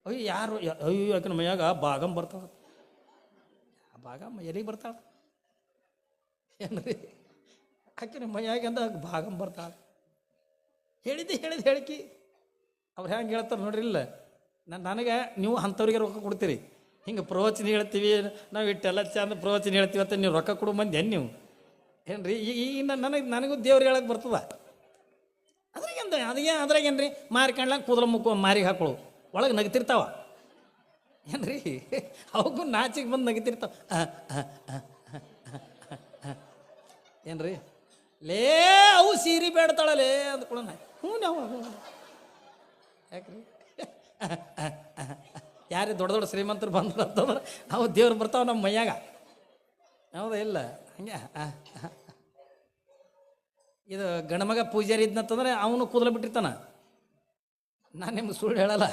ಅಯ್ಯೋ ಯಾರು ಅಯ್ಯೋ ಯಾಕೆ ಮೈಯಾಗ ಭಾಗಂ ಬರ್ತಾವ. ಆ ಭಾಗಮ್ಮ ಎಲ್ಲಿಗೆ ಬರ್ತಾಳ ಏನ್ರಿ? ಆಕೆ ಮೈಯಾಗ ಅಂದ ಭಾಗಂ ಬರ್ತಾಳ. ಹೇಳಿಕಿ ಅವ್ರು ಹೆಂಗೆ ಹೇಳ್ತಾರೆ ನೋಡ್ರಿ. ಇಲ್ಲ ನನಗೆ ನೀವು ಅಂಥವ್ರಿಗೆ ರೊಕ್ಕ ಕೊಡ್ತೀರಿ. ಹಿಂಗೆ ಪ್ರವಚನ ಹೇಳ್ತೀವಿ ನಾವು ಇಟ್ಟೆಲ್ಲ ಚಂದ ಪ್ರವಚನ ಹೇಳ್ತೀವಿ ಅಂತ ನೀವು ರೊಕ್ಕ ಕೊಡು ಮಂದಿ ನೀವು ಏನ್ರಿ? ಈಗ ನನಗೂ ದೇವ್ರು ಹೇಳಕ್ಕೆ ಬರ್ತದ. ಅದ್ರಾಗೇನು ರೀ ಮಾರ್ಕೊಂಡ್ಲಾಗ ಕೂದಲ ಮುಕ್ಕ ಮಾರಿಗೆ ಹಾಕೊಳ್ಳು ಒಳಗೆ ನಗ್ತಿರ್ತಾವ ಏನ್ರಿ? ಅವಕ್ಕೂ ನಾಚಿಗೆ ಬಂದು ನಗ್ತಿರ್ತಾವ ಏನ್ರಿ? ಲೇ ಅವು ಸೀರೆ ಬೇಡ್ತಾಳಲೇ ಅಂದ್ಕೊಳ ಹ್ಞೂ ನಾವು ಯಾಕ್ರಿ? ಯಾರೇ ದೊಡ್ಡ ದೊಡ್ಡ ಶ್ರೀಮಂತರು ಬಂದ್ರು ಅಂತಂದ್ರೆ ಅವು ದೇವ್ರು ಬರ್ತಾವ ನಮ್ಮ ಮೈಯಾಗ. ಹೌದಾ? ಇಲ್ಲ ಹಂಗೆ ಇದು ಗಣಮಗ ಪೂಜಾರಿ ಇದ್ನಂತಂದ್ರೆ ಅವನು ಕೂದಲು ಬಿಟ್ಟಿರ್ತಾನ. ನಾನು ನಿಮ್ಗೆ ಸುಳ್ಳು ಹೇಳಲ್ಲ.